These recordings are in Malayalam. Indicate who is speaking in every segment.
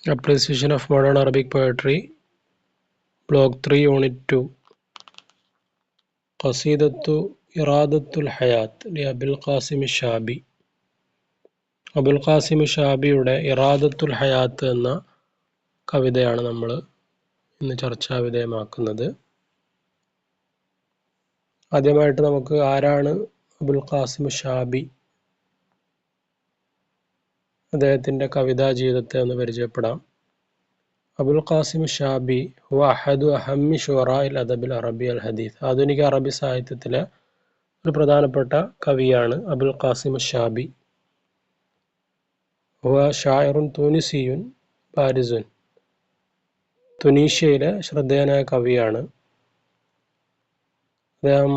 Speaker 1: Appreciation of Modern Arabic Poetry, Block 3, Unit 2. Qasidatu Iradatul Hayat Abul Qasim Shabi. Abul Qasim ഷാബിയുടെ ഇറാദത്തുൽ ഹയാത്ത് എന്ന കവിതയാണ് നമ്മൾ ഇന്ന് ചർച്ചാ വിധേയമാക്കുന്നത്. ആദ്യമായിട്ട് നമുക്ക് ആരാണ് അബുൽ ഖാസിം ഷാബി, അദ്ദേഹത്തിൻ്റെ കവിതാ ജീവിതത്തെ ഒന്ന് പരിചയപ്പെടാം. അബുൽ ഖാസിം ഷാബി ഹുവ അഹദു അഹമ്മി ഷുറാഇൽ അദബിൽ അറബി അൽ ഹദീസ്. ആധുനിക അറബി സാഹിത്യത്തിലെ ഒരു പ്രധാനപ്പെട്ട കവിയാണ് അബുൽ ഖാസിം ഷാബി. ഹുവ ഷാഇറുൻ തൂനിസിയുൻ ബാരിസുൻ. തുനീഷ്യയിലെ ശ്രദ്ധേയനായ കവിയാണ്. അദ്ദേഹം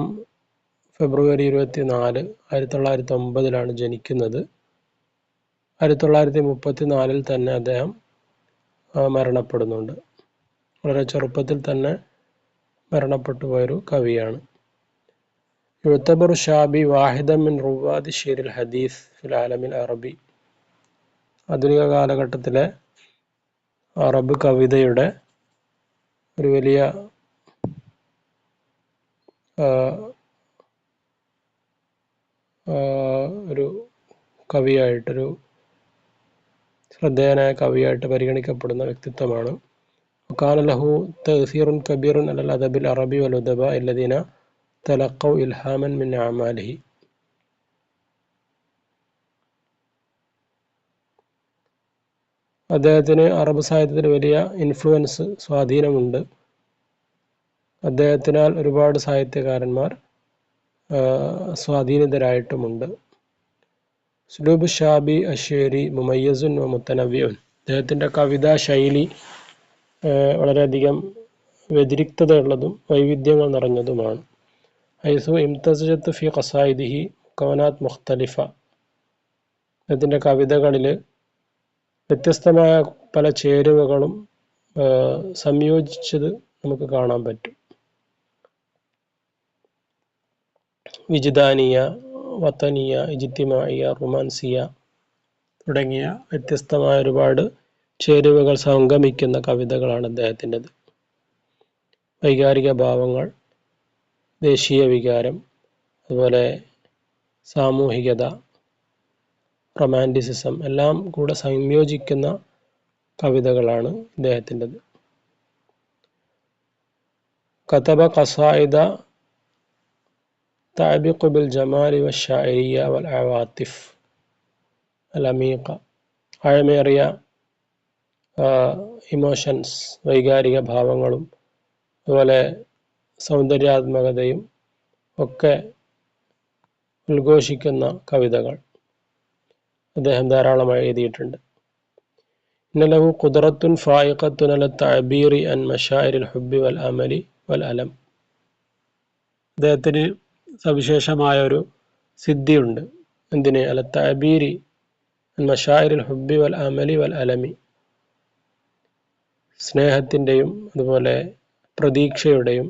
Speaker 1: ഫെബ്രുവരി 24, 1909 ജനിക്കുന്നത്. 1934 തന്നെ അദ്ദേഹം മരണപ്പെടുന്നുണ്ട്. വളരെ ചെറുപ്പത്തിൽ തന്നെ മരണപ്പെട്ടു പോയൊരു കവിയാണ്. യുഅ്തബറു ഷാബി വാഹിദൻ മിൻ റുവാദി ഷിറിൽ ഹദീസ് ഫിൽ ആലമിൽ അറബി. ആധുനിക കാലഘട്ടത്തിലെ അറബ് കവിതയുടെ ഒരു വലിയ ഒരു കവിയായിട്ടൊരു ശ്രദ്ധേയനായ കവിയായിട്ട് പരിഗണിക്കപ്പെടുന്ന വ്യക്തിത്വമാണ്. വകാന ലഹു തഅ്സീറുൻ കബീറുൻ അലൽ അദബിൽ അറബി വൽ ഉദബാ അല്ലദീന തലഖൗ ഇൽഹാമൻ മിൻ അഅമാലിഹി. അദ്ദേഹത്തിന് അറബ് സാഹിത്യത്തിൽ വലിയ ഇൻഫ്ലുവൻസ്, സ്വാധീനമുണ്ട്. അദ്ദേഹത്തിനാൽ ഒരുപാട് സാഹിത്യകാരന്മാർ സ്വാധീനിതരായിട്ടുമുണ്ട്. ഉസ്ലൂബ് ഷാബി അശ്ശേരി മുമയ്യസുൻ വ മുത്തനവ്വിഉൻ. അദ്ദേഹത്തിൻ്റെ കവിതാ ശൈലി വളരെയധികം വ്യതിരിക്തതയുള്ളതും വൈവിധ്യങ്ങൾ നിറഞ്ഞതുമാണ്. ഹൈസു ഇംതസജത്ത് ഫി ഖസായിദിഹി മുക്കവനാത്ത് മുഖ്തലിഫ. അദ്ദേഹത്തിൻ്റെ കവിതകളിൽ വ്യത്യസ്തമായ പല ചേരുവകളും സംയോജിച്ചത് നമുക്ക് കാണാൻ പറ്റും. വിജ്ദാനിയ, വത്തനിയ, ഇജ്തിമാഇയ, റൊമാൻസിയ തുടങ്ങിയ വ്യത്യസ്തമായ ഒരുപാട് ചേരുവകൾ സംഗമിക്കുന്ന കവിതകളാണ് അദ്ദേഹത്തിൻ്റെത്. വൈകാരിക ഭാവങ്ങൾ, ദേശീയ വികാരം, അതുപോലെ സാമൂഹികത, റൊമാൻറ്റിസിസം എല്ലാം കൂടെ സംയോജിക്കുന്ന കവിതകളാണ് ഇദ്ദേഹത്തിൻ്റെത്. കതബ ഖസായിദ തഅബിഖു ബിൽ ജമാലി വശാഇരിയ വൽ അവാതിഫ് അൽ അമീഖ. ആഴമേറിയ ഇമോഷൻസ്, വൈകാരിക ഭാവങ്ങളും അതുപോലെ സൗന്ദര്യാത്മകതയും ഒക്കെ ഉദ്ഘോഷിക്കുന്ന കവിതകൾ അദ്ദേഹം ധാരാളമായി എഴുതിയിട്ടുണ്ട്. ഇന്നലഹു ഖുദ്റത്തുൻ ഫായിഖത്തുൻ അല തഅബീരി അൻ മശാഇരിൽ ഹുബ്ബി വൽ അമലി വൽ അലം. അദ്ദേഹത്തിന് സവിശേഷമായ ഒരു സിദ്ധിയുണ്ട്. എന്തിന്? അല തഅബീരി അൻ മശാഇരിൽ ഹുബ്ബി വൽ അമലി വൽ അലമി. സ്നേഹത്തിൻ്റെയും അതുപോലെ പ്രതീക്ഷയുടെയും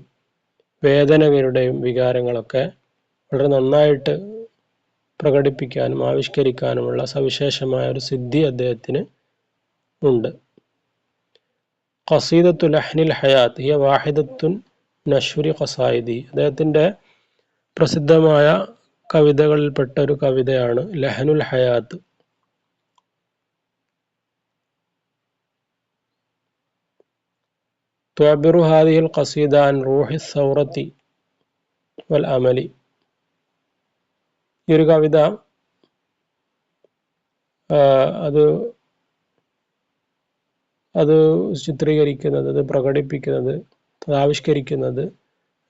Speaker 1: വേദനകളുടെയും വികാരങ്ങളൊക്കെ വളരെ നന്നായിട്ട് പ്രകടിപ്പിക്കാനും ആവിഷ്കരിക്കാനുമുള്ള സവിശേഷമായ ഒരു സിദ്ധി അദ്ദേഹത്തിന് ഉണ്ട്. ഖസീദത്തു ലഹ്നിൽ ഹയാത്ത് ഹിയ വാഹിദത്തുൻ നശ്വരി ഖസായിദി. അദ്ദേഹത്തിൻ്റെ പ്രസിദ്ധമായ കവിതകളിൽപ്പെട്ട ഒരു കവിതയാണ് ലഹ്നുൽ ഹയാത്ത്. തുഅബ്ബിറു ഹാദിഹിൽ ഖസീദ അൻ റൂഹി സൗറത്തി വൽ അമലി. ഈ ഒരു കവിത അത് ചിത്രീകരിക്കുന്നത്, അത് പ്രകടിപ്പിക്കുന്നത്, അത് ആവിഷ്കരിക്കുന്നത്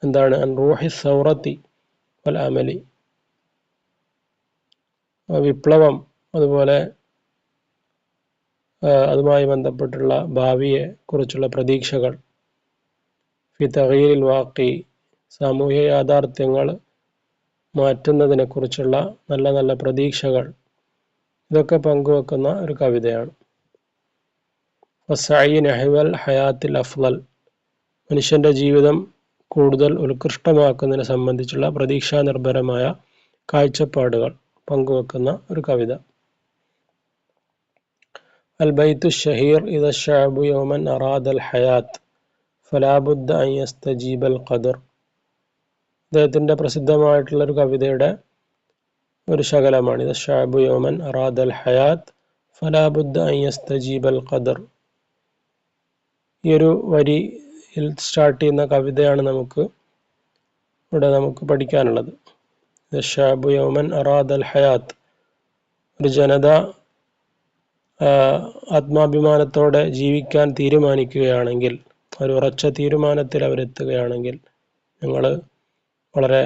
Speaker 1: എന്താണ്? അൻ റൂഹി സൗറത്തി വൽ അമലി. വിപ്ലവം, അതുപോലെ അതുമായി ബന്ധപ്പെട്ടുള്ള ഭാവിയെ കുറിച്ചുള്ള പ്രതീക്ഷകൾ, ഫി തഗ്യീരിൽ വാഖി, സാമൂഹ്യ യാഥാർത്ഥ്യങ്ങൾ മാറ്റുന്നതിനെ കുറിച്ചുള്ള നല്ല നല്ല പ്രതീക്ഷകൾ, ഇതൊക്കെ പങ്കുവെക്കുന്ന ഒരു കവിതയാണ്. വസഈ നഹ്വൽ ഹയാത്തിൽ അഫ്ളൽ. മനുഷ്യൻ്റെ ജീവിതം കൂടുതൽ ഉത്കൃഷ്ടമാക്കുന്നതിനെ സംബന്ധിച്ചുള്ള പ്രതീക്ഷാ നിർഭരമായ കാഴ്ചപ്പാടുകൾ പങ്കുവെക്കുന്ന ഒരു കവിത. البيت الشهير إذا الشعب يوما أراد الحياة فلا بد أن يستجيب القدر. അദ്ദേഹത്തിൻ്റെ പ്രസിദ്ധമായിട്ടുള്ള ഒരു കവിതയുടെ ഒരു ശകലമാണ് ഇത്. ഷഅബു യൗമൻ അറാദൽ ഹയാത്ത് ഫലാ ബുദ്ദ അൻ യസ്തജീബൽ ഖദർ. ഈ ഒരു വരിയിൽ സ്റ്റാർട്ട് ചെയ്യുന്ന കവിതയാണ് നമുക്ക് പഠിക്കാനുള്ളത്. ഷഅബു യൗമൻ അറാദൽ ഹയാത്ത്, ഒരു ജനത ആത്മാഭിമാനത്തോടെ ജീവിക്കാൻ തീരുമാനിക്കുകയാണെങ്കിൽ, ഒരു ഉറച്ച തീരുമാനത്തിൽ അവരെത്തുകയാണെങ്കിൽ, ഞങ്ങൾ വളരെ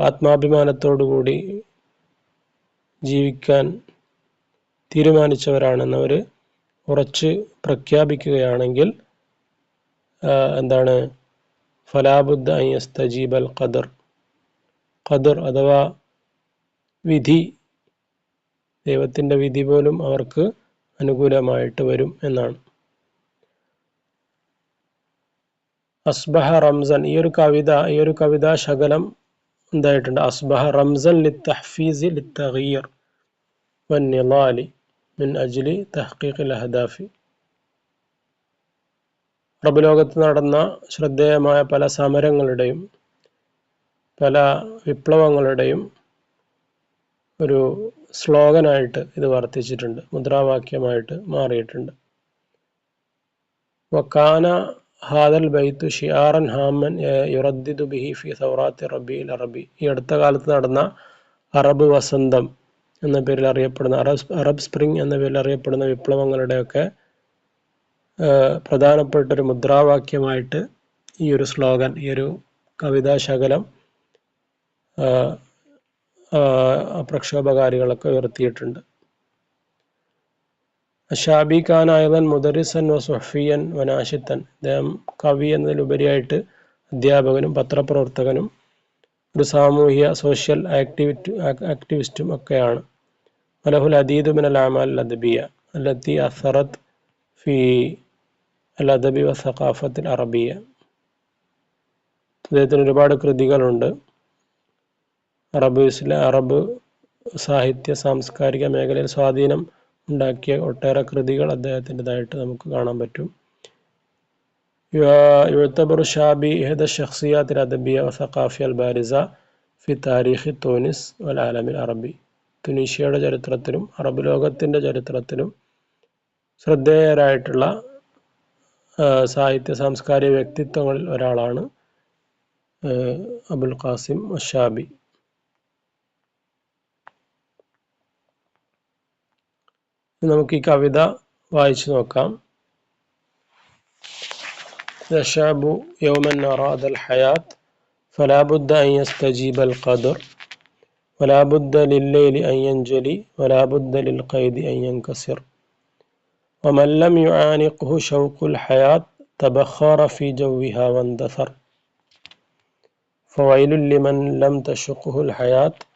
Speaker 1: ആത്മാഭിമാനത്തോടുകൂടി ജീവിക്കാൻ തീരുമാനിച്ചവരാണെന്നവർ ഉറച്ച് പ്രഖ്യാപിക്കുകയാണെങ്കിൽ എന്താണ് ഫലാബുദ്ദ അൻ യസ്തജീബൽ ഖദർ. ഖദർ അഥവാ വിധി, ദൈവത്തിൻ്റെ വിധി പോലും അവർക്ക് അനുകൂലമായിട്ട് വരും എന്നാണ്. അസ്ബഹ റംസൻ, ഈ ഒരു കവിതാ ശകലം എന്തായിട്ടുണ്ട്? അസ്ബഹ റംസൻ ലിത്തഹ്ഫീസ് ലിത്തഗീർ വന്നിളാലി മിൻ അജ്ലി തഹ്ഖീഖിൽ അഹ്ദാഫി. അറബ് ലോകത്ത് നടന്ന ശ്രദ്ധേയമായ പല സമരങ്ങളുടെയും പല വിപ്ലവങ്ങളുടെയും ഒരു സ്ലോഗനായിട്ട് ഇത് വർത്തിച്ചിട്ടുണ്ട്, മുദ്രാവാക്യമായിട്ട് മാറിയിട്ടുണ്ട്. വക്കാന ഹാദൽ ബൈത്തു ഷിആറൻ ഹാമൻ യുറദ്ദിദു ബിഹി ഫി സൗറാത്തി റബീൽ അറബി. ഈ അടുത്ത കാലത്ത് നടന്ന അറബ് വസന്തം എന്ന പേരിൽ അറിയപ്പെടുന്ന, അറബ് സ്പ്രിംഗ് എന്ന പേരിൽ അറിയപ്പെടുന്ന വിപ്ലവങ്ങളുടെയൊക്കെ പ്രധാനപ്പെട്ടൊരു മുദ്രാവാക്യമായിട്ട് ഈ ഒരു സ്ലോഗൻ, ഈ ഒരു കവിതാശകലം പ്രക്ഷോഭകാരികളൊക്കെ ഉയർത്തിയിട്ടുണ്ട്. ഷാബി ഖാൻ ആയതൻ മുദരിസൻ വ സുഹഫിയൻ വനാഷിത്തൻ. അദ്ദേഹം കവി എന്നതിലുപരിയായിട്ട് അധ്യാപകനും പത്രപ്രവർത്തകനും ഒരു സാമൂഹ്യ സോഷ്യൽ ആക്ടിവിസ്റ്റും ഒക്കെയാണ്. വലഹുൽ അദീദു മിനൽ അഅമാൽ അദ്ബിയ അല്ലത്തി അസറത് ഫി അൽ അദബി വ സഖാഫത്തിൽ അറബിയ. അദ്ദേഹത്തിന് ഒരുപാട് കൃതികളുണ്ട്. അറബ് സാഹിത്യ സാംസ്കാരിക മേഖലയിൽ സ്വാധീനം ഉണ്ടാക്കിയ ഒട്ടേറെ കൃതികൾ അദ്ദേഹത്തിൻ്റെതായിട്ട് നമുക്ക് കാണാൻ പറ്റും. യുഅ്തബറു ഷാബി ഇഹ്ദ ശഖ്സിയാത്തിൽ അദബിയ വ സഖാഫിയ അൽ ബാരിസ ഫി താരീഖി തൂനിസ് വൽ ആലമിൽ അറബി. തുനീഷ്യയുടെ ചരിത്രത്തിലും അറബ് ലോകത്തിൻ്റെ ചരിത്രത്തിലും ശ്രദ്ധേയരായിട്ടുള്ള സാഹിത്യ സാംസ്കാരിക വ്യക്തിത്വങ്ങളിൽ ഒരാളാണ് അബുൽ ഖാസിം അഷ്ശാബി. നമുക്ക് ഈ കവിത വായിച്ചു നോക്കാം. യശാബു യൗമൻ അറാദൽ ഹയാത്ത് ഫലാ ബുദ്ദ അൻ യസ്തജീബൽ ഖദർ വലാ ബുദ്ദ ലില്ലൈലി അൻ യൻജലി വലാ ബുദ്ദ ലിൽ ഖൈദി അൻ യൻകസിർ വമൻ ലം യുആനിഖ്ഹു ശൗഖുൽ ഹയാത്ത് തബഖറ ഫീ ജൗവിഹാ വന്തസർ ഫവൈലുൽ ലിമൻ ലം തശുഖ്ഹുൽ ഹയാത്ത്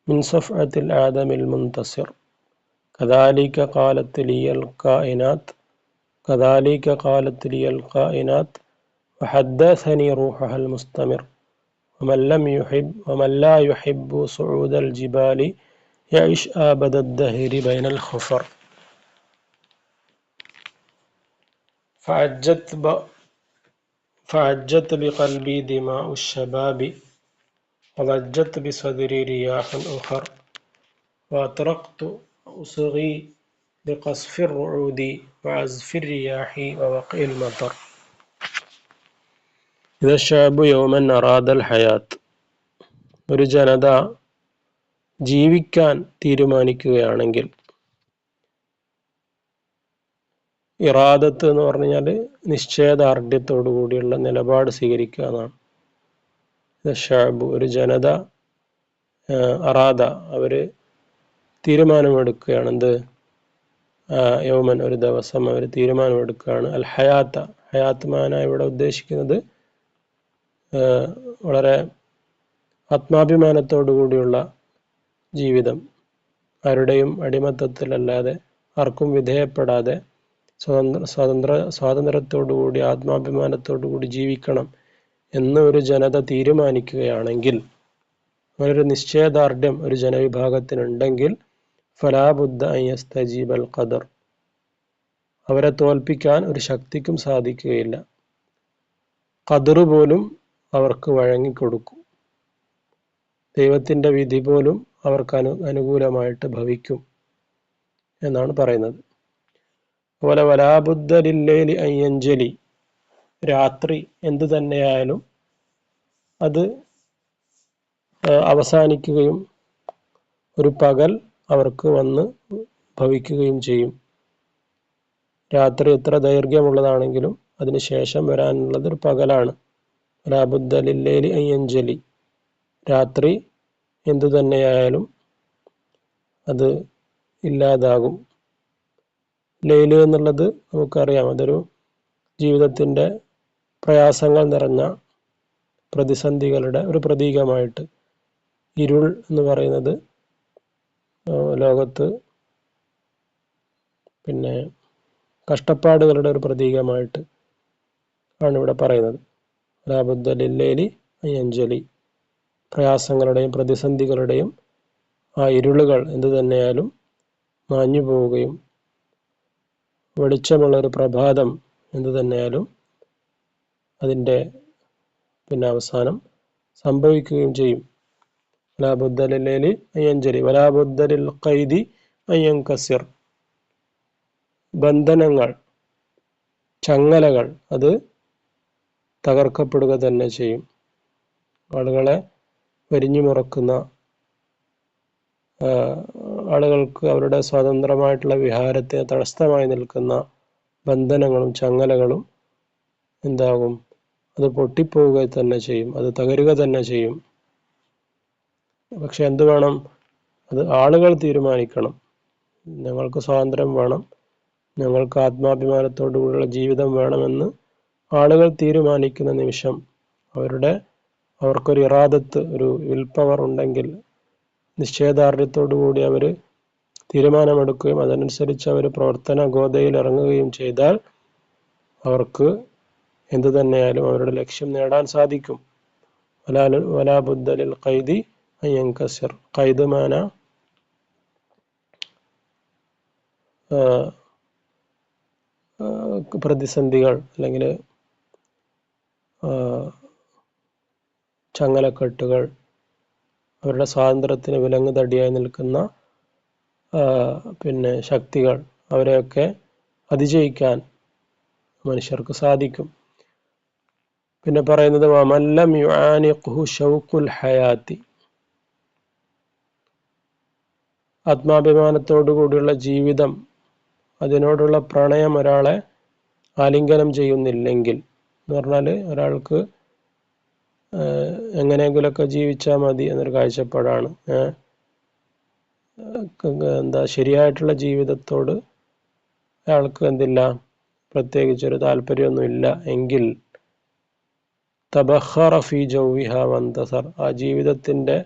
Speaker 1: മിൻ സഫഅത്തിൽ ആദമിൽ മുൻതസിർ كذلك قالت لي الكائنات وحدثني روحها المستمر ومن لا يحب صعود الجبال يعيش آبد الدهر بين الخفر فعجت بقلبي دماء الشباب وضجت بصدري رياح أخر وأطرقت أصغي بقصف الرعود وعزف الرياح ووقع المطر إذا الشعب يوما أراد الحياة. ഒരു ജനത ജീവിക്കാൻ തീരുമാനിക്കുകയാണെങ്കിൽ, ഇറാദത്ത് എന്ന് പറഞ്ഞാൽ നിശ്ചയദാർഢ്യത്തോടു കൂടിയുള്ള നിലപാട് സ്വീകരിക്കുക എന്നാണ്. ഷഅബ് ഒരു ജനത, അറാദ അവര് തീരുമാനമെടുക്കുകയാണ്. എന്ത്? യൗമൻ ഒരു ദിവസം അവർ തീരുമാനമെടുക്കുകയാണ്. അൽ ഹയാത്ത് മാന ഇവിടെ ഉദ്ദേശിക്കുന്നത് വളരെ ആത്മാഭിമാനത്തോടു കൂടിയുള്ള ജീവിതം, ആരുടെയും അടിമത്തത്തിലല്ലാതെ ആർക്കും വിധേയപ്പെടാതെ സ്വാതന്ത്ര്യത്തോടുകൂടി ആത്മാഭിമാനത്തോടുകൂടി ജീവിക്കണം എന്ന് ഒരു ജനത തീരുമാനിക്കുകയാണെങ്കിൽ, അങ്ങനൊരു നിശ്ചയദാർഢ്യം ഒരു ജനവിഭാഗത്തിനുണ്ടെങ്കിൽ ഫലാ ബുദ്ദ അൻ യസ്തജീബൽ ഖദർ. അവരെ തോൽപ്പിക്കാൻ ഒരു ശക്തിക്കും സാധിക്കുകയില്ല. ഖദർ പോലും അവർക്ക് വഴങ്ങിക്കൊടുക്കും. ദൈവത്തിൻ്റെ വിധി പോലും അവർക്ക് അനുകൂലമായിട്ട് ഭവിക്കും എന്നാണ് പറയുന്നത്. അതുപോലെ വലാ ബുദ്ദ ലില്ലൈലി അൻ യൻജലി. രാത്രി എന്തു തന്നെയായാലും അത് അവസാനിക്കുകയും ഒരു പകൽ അവർക്ക് വന്ന് ഭവിക്കുകയും ചെയ്യും. രാത്രി എത്ര ദൈർഘ്യമുള്ളതാണെങ്കിലും അതിനുശേഷം വരാനുള്ളത് ഒരു പകലാണ്. വലാ ബുദ്ദ ലില്ലൈലി അൻ യൻജലി. രാത്രി എന്തു തന്നെയായാലും അത് ഇല്ലാതാകും. ലൈല് എന്നുള്ളത് നമുക്കറിയാം, അതൊരു ജീവിതത്തിൻ്റെ പ്രയാസങ്ങൾ നിറഞ്ഞ പ്രതിസന്ധികളുടെ ഒരു പ്രതീകമായിട്ട്. ഇരുൾ എന്ന് പറയുന്നത് ലോകത്ത് പിന്നെ കഷ്ടപ്പാടുകളുടെ ഒരു പ്രതീകമായിട്ട് ആണ് ഇവിടെ പറയുന്നത്. ലാ ബുദ്ദ ലില്ലൈലി അൻ യൻജലി. പ്രയാസങ്ങളുടെയും പ്രതിസന്ധികളുടെയും ആ ഇരുളുകൾ എന്തു തന്നെയായാലും മാഞ്ഞു പോവുകയും വെളിച്ചമുള്ള ഒരു പ്രഭാതം എന്തു തന്നെയായാലും അതിൻ്റെ അവസാനം സംഭവിക്കുകയും ചെയ്യും. വലാ ബുദ്ദ ലില്ലൈലി അൻ യൻജലി വലാ ബുദ്ദ ലിൽ ഖൈദി അൻ യൻകസിർ. ബന്ധനങ്ങൾ, ചങ്ങലകൾ അത് തകർക്കപ്പെടുക തന്നെ ചെയ്യും. ആളുകളെ വരിഞ്ഞു മുറക്കുന്ന, ആളുകൾക്ക് അവരുടെ സ്വതന്ത്രമായിട്ടുള്ള വിഹാരത്തെ തടസ്സമായി നിൽക്കുന്ന ബന്ധനങ്ങളും ചങ്ങലകളും എന്താകും? അത് പൊട്ടിപ്പോവുക തന്നെ ചെയ്യും, അത് തകരുക തന്നെ ചെയ്യും. പക്ഷെ എന്ത് വേണം? അത് ആളുകൾ തീരുമാനിക്കണം. ഞങ്ങൾക്ക് സ്വാതന്ത്ര്യം വേണം, ഞങ്ങൾക്ക് ആത്മാഭിമാനത്തോടുകൂടിയുള്ള ജീവിതം വേണമെന്ന് ആളുകൾ തീരുമാനിക്കുന്ന നിമിഷം അവർക്കൊരു ഇറാദത്ത്, ഒരു വിൽ പവർ ഉണ്ടെങ്കിൽ, നിശ്ചയദാർഢ്യത്തോടുകൂടി അവർ തീരുമാനമെടുക്കുകയും അതനുസരിച്ച് അവർ പ്രവർത്തന ഗോതയിൽ ഇറങ്ങുകയും ചെയ്താൽ അവർക്ക് എന്തു തന്നെയായാലും അവരുടെ ലക്ഷ്യം നേടാൻ സാധിക്കും. വലാ ബുദ്ദ ലിൽ ഖൈദി അൻ യൻകസിർ. ഖൈദ് മാന പ്രതിസന്ധികൾ അല്ലെങ്കിൽ ചങ്ങലക്കെട്ടുകൾ, അവരുടെ സ്വാതന്ത്ര്യത്തിന് വിലങ്ങ് തടിയായി നിൽക്കുന്ന ശക്തികൾ, അവരെയൊക്കെ അതിജയിക്കാൻ മനുഷ്യർക്ക് സാധിക്കും. പിന്നെ പറയുന്നത് വമല്ലം യുആനിഖുഹു ശൗഖുൽ ഹയാത്തി. ആത്മാഭിമാനത്തോടു കൂടിയുള്ള ജീവിതം, അതിനോടുള്ള പ്രണയം ഒരാളെ ആലിംഗനം ചെയ്യുന്നില്ലെങ്കിൽ എന്ന് പറഞ്ഞാൽ ഒരാൾക്ക് എങ്ങനെയെങ്കിലുമൊക്കെ ജീവിച്ചാൽ മതി എന്നൊരു കാഴ്ചപ്പാടാണ്. ശരിയായിട്ടുള്ള ജീവിതത്തോട് അയാൾക്ക് എന്തില്ല, പ്രത്യേകിച്ചൊരു താല്പര്യമൊന്നുമില്ല എങ്കിൽ തബഖറ ഫി ജൗവിഹ വന്തസർ. ആ ജീവിതത്തിൻ്റെ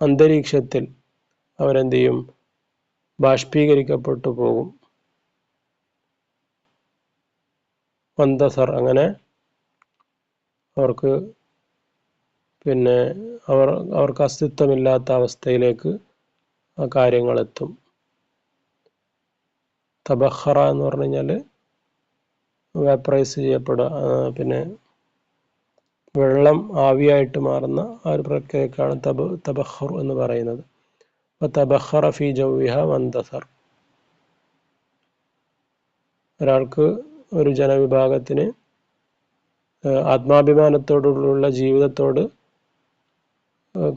Speaker 1: അന്തരീക്ഷത്തിൽ അവരെന്ത് ചെയ്യും? ബാഷ്പീകരിക്കപ്പെട്ടു പോകും. വന്തസർ, അങ്ങനെ അവർക്ക് അവർക്ക് അസ്തിത്വമില്ലാത്ത അവസ്ഥയിലേക്ക് ആ കാര്യങ്ങളെത്തും. തബഖറ എന്ന് പറഞ്ഞു കഴിഞ്ഞാൽ വേപ്പറൈസ് ചെയ്യപ്പെടുക, വെള്ളം ആവിയായിട്ട് മാറുന്ന ആ ഒരു പ്രക്രിയക്കാണ് തബഖുർ എന്ന് പറയുന്നത്. തബഖറ ഫി ജൗവിഹ വന്തസർ. ഒരാൾക്ക്, ഒരു ജനവിഭാഗത്തിന് ആത്മാഭിമാനത്തോടുള്ള ജീവിതത്തോട്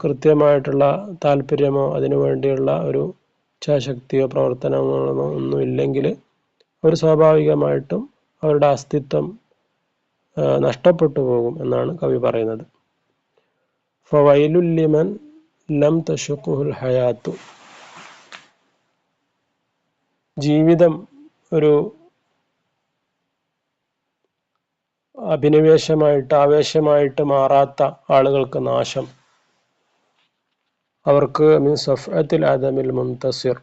Speaker 1: കൃത്യമായിട്ടുള്ള താല്പര്യമോ അതിനു വേണ്ടിയുള്ള ഒരു ഇച്ഛാശക്തിയോ പ്രവർത്തനങ്ങളോ ഒന്നും ഇല്ലെങ്കിൽ അവർ സ്വാഭാവികമായിട്ടും അവരുടെ അസ്തിത്വം നഷ്ടപ്പെട്ടു പോകും എന്നാണ് കവി പറയുന്നത്. ഫവൈലുൽ ലിമൻ ലം തശുഖുൽ ഹയാത്തു. ജീവിതം ഒരു അഭിനിവേശമായിട്ട്, ആവേശമായിട്ട് മാറാത്ത ആളുകൾക്ക് നാശം. അവർക്ക് മിൻ സഫഅത്തിൽ അദമിൽ മുൻതസിർ.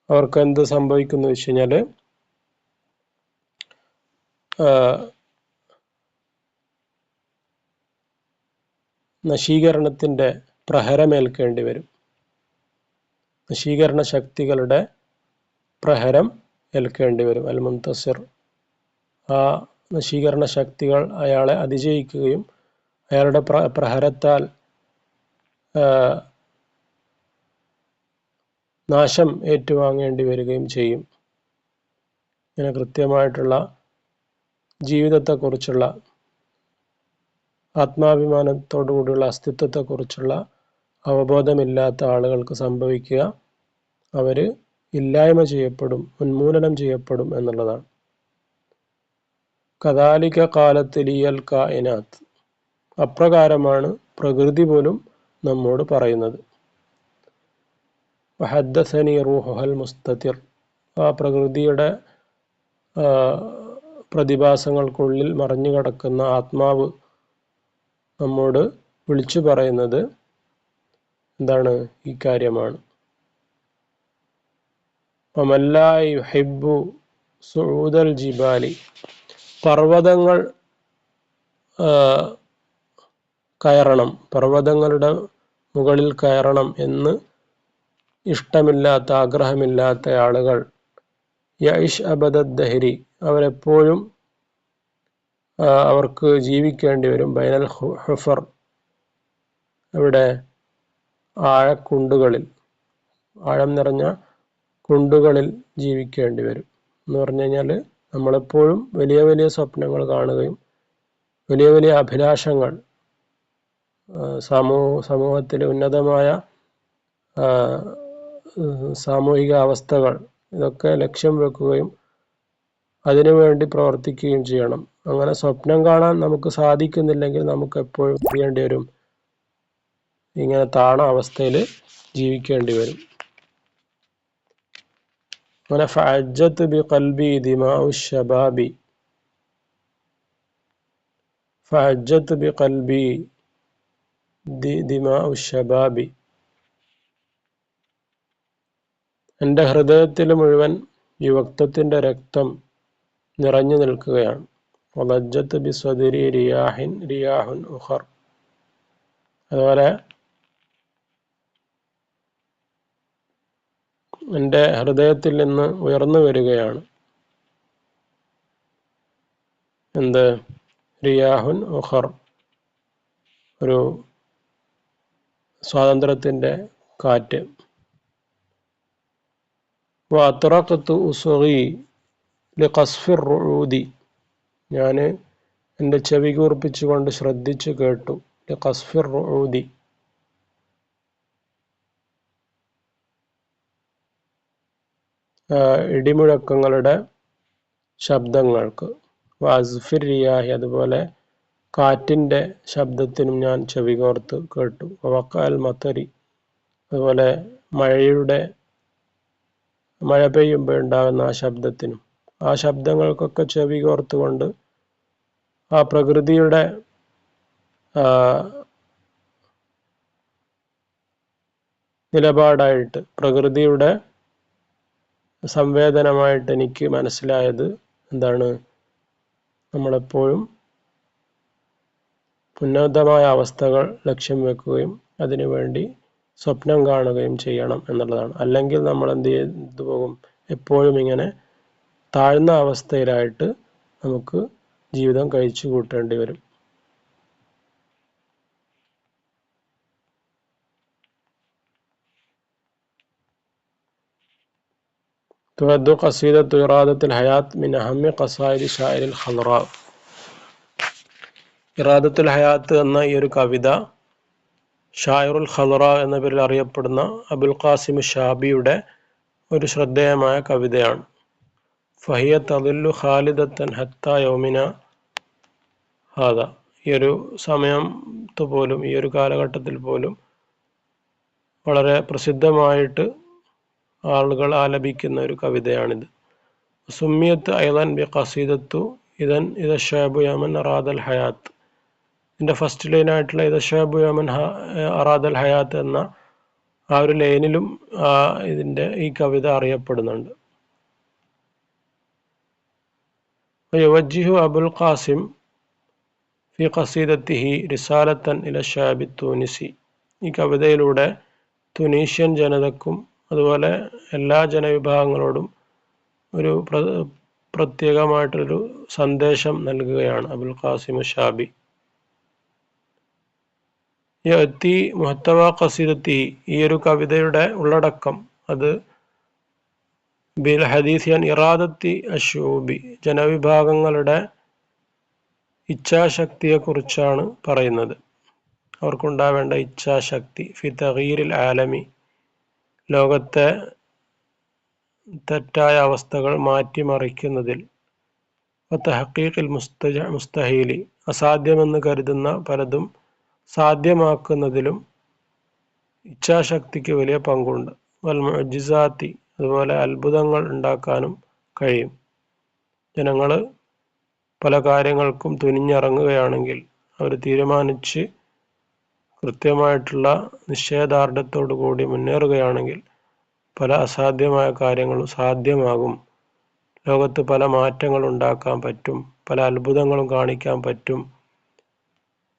Speaker 1: അവർക്ക് എന്ത് സംഭവിക്കുന്നു വെച്ച് കഴിഞ്ഞാൽ നശീകരണത്തിൻ്റെ പ്രഹരമേൽക്കേണ്ടി വരും. നശീകരണ ശക്തികളുടെ പ്രഹരം ഏൽക്കേണ്ടി വരും. അൽ മുൻതസിർ, ആ നശീകരണ ശക്തികൾ അയാളെ അതിജയിക്കുകയും അയാളുടെ പ്രഹരത്താൽ നാശം ഏറ്റുവാങ്ങേണ്ടി വരികയും ചെയ്യും. ഇങ്ങനെ കൃത്യമായിട്ടുള്ള ജീവിതത്തെക്കുറിച്ചുള്ള, ആത്മാഭിമാനത്തോടുകൂടിയുള്ള അസ്തിത്വത്തെക്കുറിച്ചുള്ള അവബോധമില്ലാത്ത ആളുകൾക്ക് സംഭവിക്കുക, അവർ ഇല്ലായ്മ ചെയ്യപ്പെടും, ഉന്മൂലനം ചെയ്യപ്പെടും എന്നുള്ളതാണ്. കദാലിക കാലത്ത് ലിയൽ കായിനാത്ത്, അപ്രകാരമാണ് പ്രകൃതി പോലും നമ്മോട് പറയുന്നത്. വഹദ്ദസനി റൂഹുൽ മുസ്തതിർ, ആ പ്രകൃതിയുടെ പ്രതിഭാസങ്ങൾക്കുള്ളിൽ മറഞ്ഞു കിടക്കുന്ന ആത്മാവ് നമ്മോട് വിളിച്ചു പറയുന്നത് എന്താണ്? ഈ കാര്യമാണ്. വമല്ലാ യുഹിബ്ബു സുഊദൽ ജിബാലി, പർവ്വതങ്ങൾ കയറണം, പർവ്വതങ്ങളുടെ മുകളിൽ കയറണം എന്ന് ഇഷ്ടമില്ലാത്ത, ആഗ്രഹമില്ലാത്ത ആളുകൾ യഇഷ് അബദദ്ദഹരി, അവരെപ്പോഴും അവർക്ക് ജീവിക്കേണ്ടി വരും. ബൈനൽ ഹുഫർ, ഇവിടെ ആഴക്കുണ്ടുകളിൽ, ആഴം നിറഞ്ഞ കുണ്ടുകളിൽ ജീവിക്കേണ്ടി വരും എന്ന് പറഞ്ഞു കഴിഞ്ഞാൽ, നമ്മളെപ്പോഴും വലിയ വലിയ സ്വപ്നങ്ങൾ കാണുകയും വലിയ വലിയ അഭിലാഷങ്ങൾ, സമൂഹത്തിലെ ഉന്നതമായ സാമൂഹിക അവസ്ഥകൾ, ഇതൊക്കെ ലക്ഷ്യം വെക്കുകയും അതിനുവേണ്ടി പ്രവർത്തിക്കുകയും ചെയ്യണം. അങ്ങനെ സ്വപ്നം കാണാൻ നമുക്ക് സാധിക്കുന്നില്ലെങ്കിൽ നമുക്ക് എപ്പോഴും ചെയ്യേണ്ടി വരും, ഇങ്ങനെ താണ അവസ്ഥയിൽ ജീവിക്കേണ്ടി വരും. അങ്ങനെ ഫഅജ്ജത്ത് ബിഖൽബി ദിമാഉ ശബാബി, ഫഅജ്ജത്ത് ബിഖൽബി ദിമാഉ ശബാബി, എൻ്റെ ഹൃദയത്തിൽ മുഴുവൻ യുവത്വത്തിൻ്റെ രക്തം നിറഞ്ഞു നിൽക്കുകയാണ്. വലജ്ജത്ത് ബിസ്വദിരി റിയാഹുൻ ഉഖർ, അതുപോലെ എൻ്റെ ഹൃദയത്തിൽ നിന്ന് ഉയർന്നു വരികയാണ് എന്ത്? റിയാഹുൻ ഉഖർ, ഒരു സ്വാതന്ത്ര്യത്തിൻ്റെ കാറ്റ്. വഅത്രഖ്തു ഉസ്ഗി ലിഖസ്ഫിർ റുഊദി, ഞാൻ എൻ്റെ ചെവി കൂർപ്പിച്ചുകൊണ്ട് ശ്രദ്ധിച്ചു കേട്ടു. ലിഖസ്ഫിർ റുഊദി, ഇടിമുഴക്കങ്ങളുടെ ശബ്ദങ്ങൾക്ക്. വഅസ്ഫിർ റിയാഹി, അതുപോലെ കാറ്റിൻ്റെ ശബ്ദത്തിനും ഞാൻ ചെവി കോർത്ത് കേട്ടു. വഖഅൽ മതരി, അതുപോലെ മഴ പെയ്യുമ്പോൾ ഉണ്ടാകുന്ന ആ ശബ്ദത്തിനും, ആ ശബ്ദങ്ങൾക്കൊക്കെ ചെവി കോർത്തുകൊണ്ട് ആ പ്രകൃതിയുടെ നിലപാടായിട്ട്, പ്രകൃതിയുടെ സംവേദനമായിട്ട് എനിക്ക് മനസ്സിലായത് എന്താണ്? നമ്മളെപ്പോഴും ഉന്നതമായ അവസ്ഥകൾ ലക്ഷ്യം വെക്കുകയും അതിനുവേണ്ടി സ്വപ്നം കാണുകയും ചെയ്യണം എന്നുള്ളതാണ്. അല്ലെങ്കിൽ നമ്മൾ എന്ത് ചെയ്തു പോകും? എപ്പോഴും ഇങ്ങനെ താഴ്ന്ന അവസ്ഥയിലായിട്ട് നമുക്ക് ജീവിതം കഴിച്ചു കൂട്ടേണ്ടി വരും. തുഅദ്ദു ഖസീദത്തു ഇറാദത്തുൽ ഹയാത്ത് മിൻ അഹമ്മി ഖസായിദി ഷാഇരിൽ ഖളറാ, ഇറാദത്തുൽ ഹയാത്ത് എന്ന ഈ ഒരു കവിത ഷാഇറുൽ ഖളറാ എന്ന പേരിൽ അറിയപ്പെടുന്ന അബുൽ ഖാസിം ഷാബിയുടെ ഒരു ശ്രദ്ധേയമായ കവിതയാണ്. ഫഹിയ തദില്ലു ഖാലിദത്തൻ ഹത്താ യൗമിന ഹാദ, ഈ ഒരു സമയത്ത് പോലും, ഈ ഒരു കാലഘട്ടത്തിൽ പോലും വളരെ പ്രസിദ്ധമായിട്ട് ആളുകൾ ആലപിക്കുന്ന ഒരു കവിതയാണിത്. സുമ്മിയത്ത് ഐളൻ ബി ഖസീദത്തു ഇദൻ ഇദ ഷാബു യമൻ അറാദൽ ഹയാത്ത്, ഇതിൻ്റെ ഫസ്റ്റ് ലൈനായിട്ടുള്ള ഇദ ഷാബു യമൻ അറാദൽ ഹയാത്ത് എന്ന ആ ഒരു ലൈനിലും ഈ കവിത അറിയപ്പെടുന്നുണ്ട്. യുവജ്ജിഹു അബുൽ ഖാസിം ഫി ഫി ഖസീദത്തിഹി റിസാലത്തൻ ഇല ഷാബി തൂനിസി. ഈ കവിതയിലൂടെ തുനീഷ്യൻ ജനതക്കും അതുപോലെ എല്ലാ ജനവിഭാഗങ്ങളോടും ഒരു പ്രത്യേകമായിട്ടൊരു സന്ദേശം നൽകുകയാണ് അബുൽ ഖാസിം ഷാബി. യഅതി മുഹത്തവ ഖസീദത്തി, ഈ ഒരു കവിതയുടെ ഉള്ളടക്കം അത് ബിൽ ഹദീസ് അൻ ഇറാദത്തി അശ്ശൂബി, ജനവിഭാഗങ്ങളുടെ ഇച്ഛാശക്തിയെക്കുറിച്ചാണ് പറയുന്നത്. അവർക്കുണ്ടാവേണ്ട ഇച്ഛാശക്തി. ഫി തഗീരിൽ ആലമി, ലോകത്തെ തെറ്റായ അവസ്ഥകൾ മാറ്റിമറിക്കുന്നതിൽ. തഹഖീഖിൽ മുസ്തഹീലി, അസാധ്യമെന്ന് കരുതുന്ന പലതും സാധ്യമാക്കുന്നതിലും ഇച്ഛാശക്തിക്ക് വലിയ പങ്കുണ്ട്. വൽ മുഅ്ജിസാത്തി, അതുപോലെ അത്ഭുതങ്ങൾ ഉണ്ടാക്കാനും കഴിയും. ജനങ്ങൾ പല കാര്യങ്ങൾക്കും തുനിഞ്ഞിറങ്ങുകയാണെങ്കിൽ, അവർ തീരുമാനിച്ച് കൃത്യമായിട്ടുള്ള നിശ്ചയദാർഢ്യത്തോടു കൂടി മുന്നേറുകയാണെങ്കിൽ പല അസാധ്യമായ കാര്യങ്ങളും സാധ്യമാകും. ലോകത്ത് പല മാറ്റങ്ങൾ ഉണ്ടാക്കാൻ പറ്റും, പല അത്ഭുതങ്ങളും കാണിക്കാൻ പറ്റും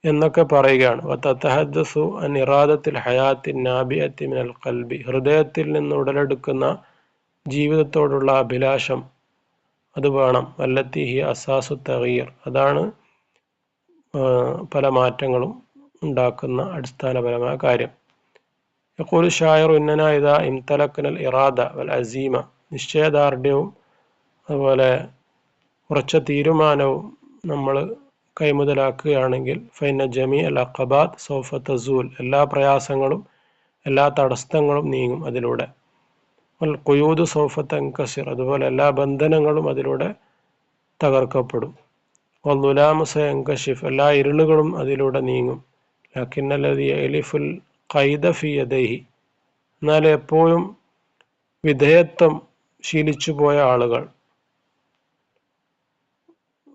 Speaker 1: എന്നൊക്കെ പറയുകയാണ്. വതതഹദ്ദസു അൻ ഇറാദത്തിൽ ഹയാത്തി നാബിയത്തി മിനൽ ഖൽബി, ഹൃദയത്തിൽ നിന്ന് ഉടലെടുക്കുന്ന ജീവിതത്തോടുള്ള അഭിലാഷം അത് വേണം. വല്ലത്തി ഹി അസാസു തഗീർ, അതാണ് പല മാറ്റങ്ങളും ഉണ്ടാക്കുന്ന അടിസ്ഥാനപരമായ കാര്യം. യഖൂലു ഷായിറു ഇന്നനാ ഇദാ ഇംതലക്നൽ ഇറാദ വൽ അസീമ, നിശ്ചയദാർഢ്യവും അതുപോലെ ഉറച്ച തീരുമാനവും നമ്മൾ കൈമുതലാക്കുകയാണെങ്കിൽ ഫൈന ജമീ അൽ അഖബാത്ത് സൗഫ തസൂൽ, എല്ലാ പ്രയാസങ്ങളും എല്ലാ തടസ്സങ്ങളും നീങ്ങും അതിലൂടെ. വൽ ഖുയൂദു സൗഫ തൻകസിർ, അതുപോലെ എല്ലാ ബന്ധനങ്ങളും അതിലൂടെ തകർക്കപ്പെടും. വൽ ദുലാമു സയൻകശിഫ്, എല്ലാ ഇരുളുകളും അതിലൂടെ നീങ്ങും. ലക്കിന്നല്ലദീ യഅലിഫുൽ ഖൈദ ഫി യദൈഹി, എന്നാൽ എപ്പോഴും വിധേയത്വം ശീലിച്ചു പോയ ആളുകൾ,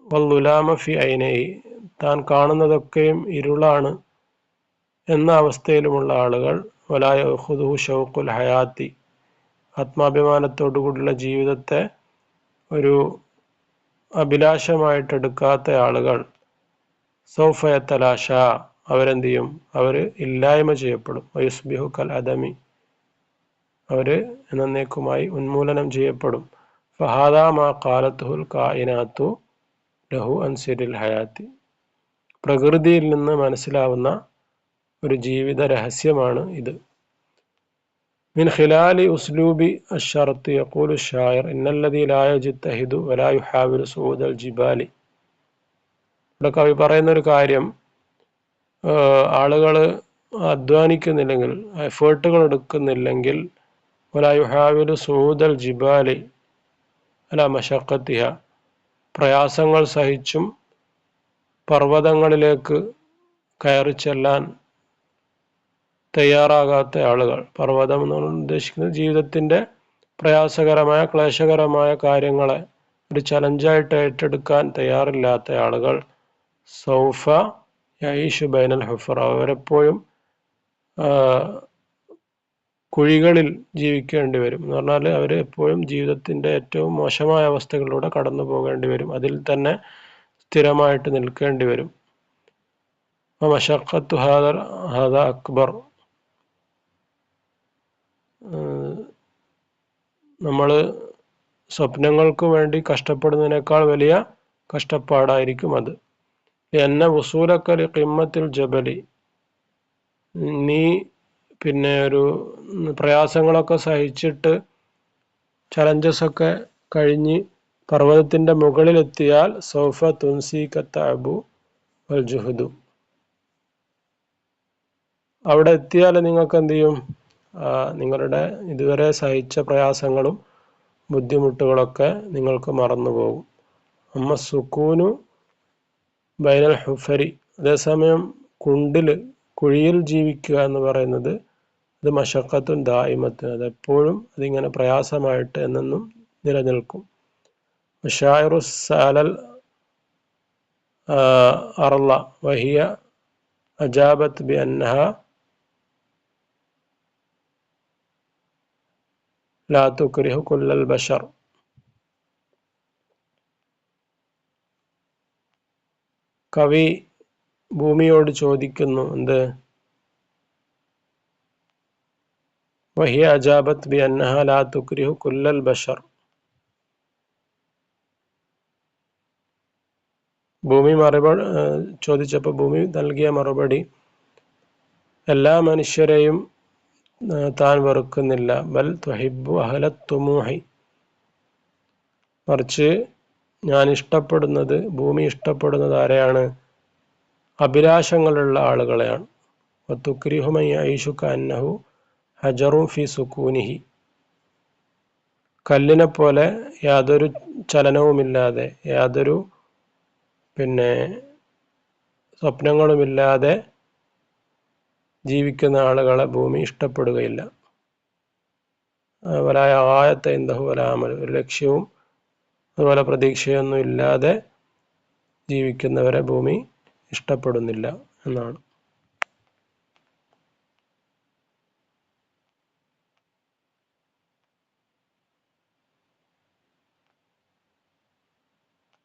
Speaker 1: വല്ലുലാമ ഫി ഐനൈഹി, താൻ കാണുന്നതൊക്കെയും ഇരുളാണ് എന്ന അവസ്ഥയിലുമുള്ള ആളുകൾ, വലാ യഖുദുഹു ഷൗഖുൽ ഹയാത്തി, ആത്മാഭിമാനത്തോടുകൂടിയുള്ള ജീവിതത്തെ ഒരു അഭിലാഷമായിട്ടെടുക്കാത്ത ആളുകൾ, സൗഫ യതലാശ, അവരെന്ത് ചെയ്യും, അവർ ഇല്ലായ്മ ചെയ്യപ്പെടും. വയുസ്ബിഹു കൽ അദമി, അവർ എന്നേക്കുമായി ഉന്മൂലനം ചെയ്യപ്പെടും. ഫഹാദാ മാ ഖാലത്തുൽ കായിനാത്തു ലഹു അൻസിരിൽ ഹയാത്തി, പ്രകൃതിയിൽ നിന്ന് മനസ്സിലാവുന്ന ഒരു ജീവിത രഹസ്യമാണ് ഇത്. മിൻ ഖിലാലി ഉസ്ലൂബി അശ്ശർത്തി യഖൂലു ഷായിർ ഇന്നല്ലദീ ലാ യജ്തഹിദു വലാ യുഹാവിലു സുഊദൽ ജിബാലി. ഇവിടെ കവി പറയുന്ന ഒരു കാര്യം, ആളുകൾ അധ്വാനിക്കുന്നില്ലെങ്കിൽ, എഫേർട്ടുകൾ എടുക്കുന്നില്ലെങ്കിൽ, വലാ യുഹാവിലു സുഊദൽ ജിബാലി അലാ മശഖത്തിഹ, പ്രയാസങ്ങൾ സഹിച്ചും പർവ്വതങ്ങളിലേക്ക് കയറി ചെല്ലാൻ തയ്യാറാകാത്ത ആളുകൾ, പർവ്വതം എന്നാണ് ഉദ്ദേശിക്കുന്നത് ജീവിതത്തിൻ്റെ പ്രയാസകരമായ ക്ലേശകരമായ കാര്യങ്ങളെ ഒരു ചലഞ്ചായിട്ട് ഏറ്റെടുക്കാൻ തയ്യാറില്ലാത്ത ആളുകൾ, സൗഫ യഈഷു ബൈനൽ ഹുഫറ, അവരെപ്പോഴും കുഴികളിൽ ജീവിക്കേണ്ടി വരും എന്ന് പറഞ്ഞാൽ അവർ എപ്പോഴും ജീവിതത്തിൻ്റെ ഏറ്റവും മോശമായ അവസ്ഥകളിലൂടെ കടന്നു പോകേണ്ടി വരും, അതിൽ തന്നെ സ്ഥിരമായിട്ട് നിൽക്കേണ്ടി വരും. മശഖത്തു ഹാദ അക്ബർ, നമ്മൾ സ്വപ്നങ്ങൾക്ക് വേണ്ടി കഷ്ടപ്പെടുന്നതിനേക്കാൾ വലിയ കഷ്ടപ്പാടായിരിക്കും അത്. എന്ന വസൂലക്കൽ ഖിമ്മത്തിൽ ജബലി, നീ പിന്നെ ഒരു പ്രയാസങ്ങളൊക്കെ സഹിച്ചിട്ട് ചലഞ്ചസൊക്കെ കഴിഞ്ഞ് പർവ്വതത്തിൻ്റെ മുകളിലെത്തിയാൽ സൗഫ തുൻസീക തഅബു വൽ ജുഹദു, അവിടെ എത്തിയാൽ നിങ്ങൾക്ക് എന്ത് ചെയ്യും, നിങ്ങളുടെ ഇതുവരെ സഹിച്ച പ്രയാസങ്ങളും ബുദ്ധിമുട്ടുകളൊക്കെ നിങ്ങൾക്ക് മറന്നുപോകും. അമ്മ സുക്കൂനു ബൈനൽ ഹുഫരി, അതേസമയം കുഴിയിൽ ജീവിക്കുക എന്ന് പറയുന്നത് അത് മശഖത്തുൻ ദായിമത്തുൻ, അതെപ്പോഴും അതിങ്ങനെ പ്രയാസമായിട്ട് എന്നെന്നും നിലനിൽക്കും. ഷായിറു സാലൽ അർള വഹിയ അജാബത്ത് ബി അന്നഹ ലാ തുക്രിഹു കുല്ലൽ ബശർ, കവി ഭൂമിയോട് ചോദിക്കുന്നു എന്ത്? വഹിയ അജാബത്ത് ബി അന്നഹ ലാ തുക്രിഹു കുല്ലൽ ബഷർ. ഭൂമി ചോദിച്ചപ്പോൾ ഭൂമി നൽകിയ മറുപടി, എല്ലാ മനുഷ്യരെയും താൻ വെറുക്കുന്നില്ല. ബൽ തുഹിബ്ബു അഹ്ലത് തുമൂഹി, മറിച്ച് ഞാൻ ഇഷ്ടപ്പെടുന്നത്, ഭൂമി ഇഷ്ടപ്പെടുന്നത് ആരെയാണ്? അഭിലാഷങ്ങളുള്ള ആളുകളെയാണ്. വതുക്രിഹു മൻ യഈശു കഅന്നഹു ഹജറുൻ ഫി സുകൂനിഹി, കല്ലിനെ പോലെ യാതൊരു ചലനവുമില്ലാതെ, യാതൊരു സ്വപ്നങ്ങളുമില്ലാതെ ജീവിക്കുന്ന ആളുകളെ ഭൂമി ഇഷ്ടപ്പെടുകയില്ല. വലായ ആയത്തെ ഇന്ദഹു വലാമൽ, ഒരു ലക്ഷ്യവും അതുപോലെ പ്രതീക്ഷയൊന്നും ഇല്ലാതെ ജീവിക്കുന്നവരെ ഭൂമി ഇഷ്ടപ്പെടുന്നില്ല എന്നാണ്.